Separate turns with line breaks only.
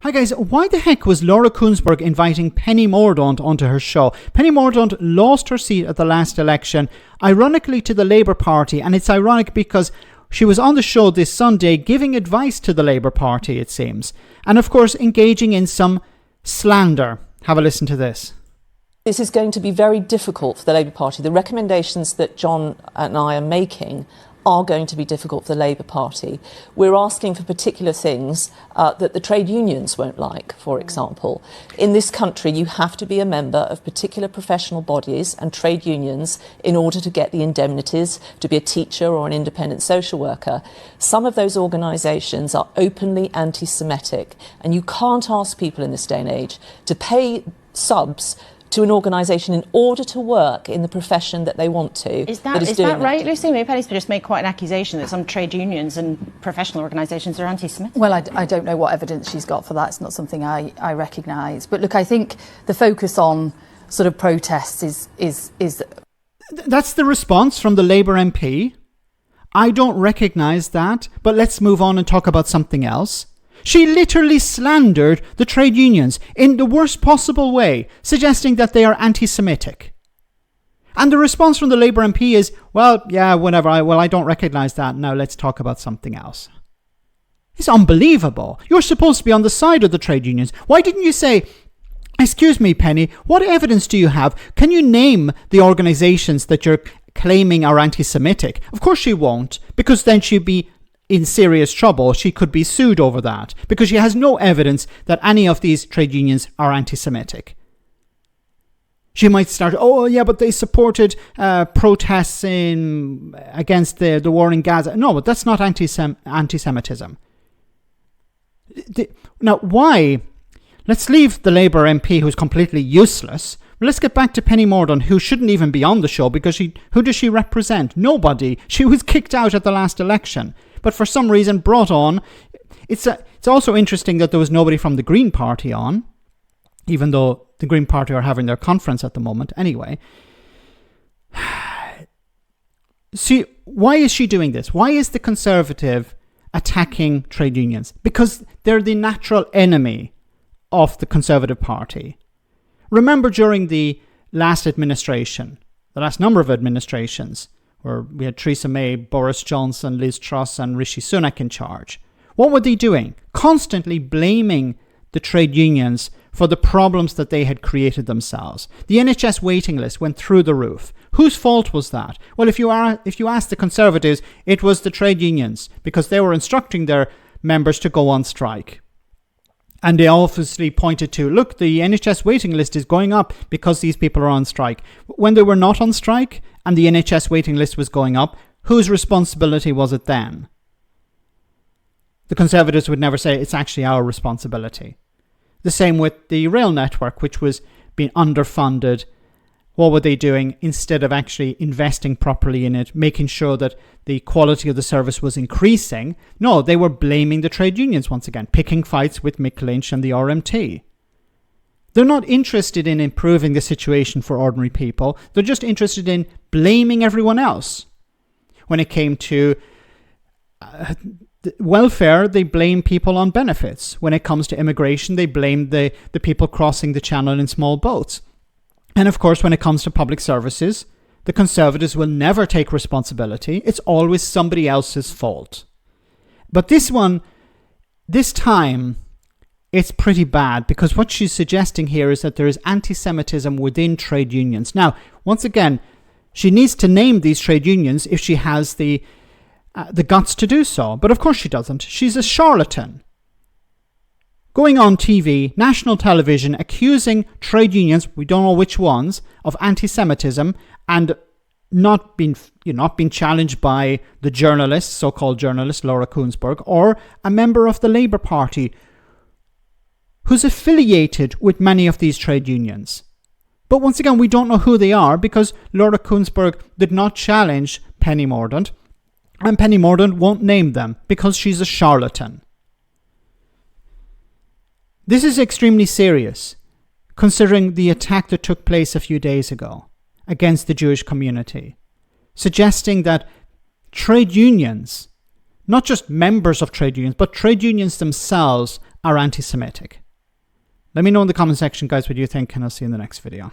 Hi guys, why the heck was Laura Kuenssberg inviting Penny Mordaunt onto her show? Penny Mordaunt lost her seat at the last election, ironically to the Labour Party, and it's ironic because she was on the show this Sunday giving advice to the Labour Party, it seems, and of course engaging in some slander. Have a listen to this.
This is going to be very difficult for the Labour Party. The recommendations that John and I are making are going to be difficult for the Labour Party. We're asking for particular things that the trade unions won't like, for example. In this country, you have to be a member of particular professional bodies and trade unions in order to get the indemnities, to be a teacher or an independent social worker. Some of those organisations are openly anti-Semitic, and you can't ask people in this day and age to pay subs to an organisation in order to work in the profession that they want to.
Is that right, Lucy? Maybe Penny's just made quite an accusation that some trade unions and professional organisations are anti-Semitic.
Well, I don't know what evidence she's got for that. It's not something I recognise. But look, I think the focus on sort of protests is...
That's the response from the Labour MP. I don't recognise that, but let's move on and talk about something else. She literally slandered the trade unions in the worst possible way, suggesting that they are anti-Semitic. And the response from the Labour MP is, well, yeah, whatever, I don't recognise that, now let's talk about something else. It's unbelievable. You're supposed to be on the side of the trade unions. Why didn't you say, excuse me, Penny, what evidence do you have? Can you name the organisations that you're claiming are anti-Semitic? Of course she won't, because then she'd be in serious trouble. She could be sued over that because she has no evidence that any of these trade unions are anti-Semitic. She might start, oh yeah, but they supported protests against the war in Gaza. No, but that's not anti-Semitism. Now, why? Let's leave the Labour MP who's completely useless. Let's get back to Penny Mordaunt, who shouldn't even be on the show because who does she represent? Nobody. She was kicked out at the last election, but for some reason brought on. It's also interesting that there was nobody from the Green Party on, even though the Green Party are having their conference at the moment anyway. See, why is she doing this? Why is the Conservative attacking trade unions? Because they're the natural enemy of the Conservative Party. Remember during the last administration, the last number of administrations, where we had Theresa May, Boris Johnson, Liz Truss and Rishi Sunak in charge. What were they doing? Constantly blaming the trade unions for the problems that they had created themselves. The NHS waiting list went through the roof. Whose fault was that? Well, if you ask the Conservatives, it was the trade unions, because they were instructing their members to go on strike. And they obviously pointed to, look, the NHS waiting list is going up because these people are on strike. When they were not on strike and the NHS waiting list was going up, whose responsibility was it then? The Conservatives would never say it's actually our responsibility. The same with the rail network, which was being underfunded. What were they doing? Instead of actually investing properly in it, making sure that the quality of the service was increasing, no, they were blaming the trade unions once again, picking fights with Mick Lynch and the RMT. They're not interested in improving the situation for ordinary people. They're just interested in blaming everyone else. When it came to welfare, they blame people on benefits. When it comes to immigration, they blame the people crossing the channel in small boats. And of course, when it comes to public services, the Conservatives will never take responsibility. It's always somebody else's fault. But this time, it's pretty bad, because what she's suggesting here is that there is anti-Semitism within trade unions. Now, once again, she needs to name these trade unions if she has the guts to do so. But of course she doesn't. She's a charlatan. Going on TV, national television, accusing trade unions, we don't know which ones, of anti-Semitism, and not being challenged by the journalist, so-called journalist Laura Kuenssberg, or a member of the Labour Party who's affiliated with many of these trade unions. But once again, we don't know who they are, because Laura Kuenssberg did not challenge Penny Mordaunt, and Penny Mordaunt won't name them because she's a charlatan. This is extremely serious, considering the attack that took place a few days ago against the Jewish community, suggesting that trade unions, not just members of trade unions, but trade unions themselves, are anti-Semitic. Let me know in the comment section, guys, what you think, and I'll see you in the next video.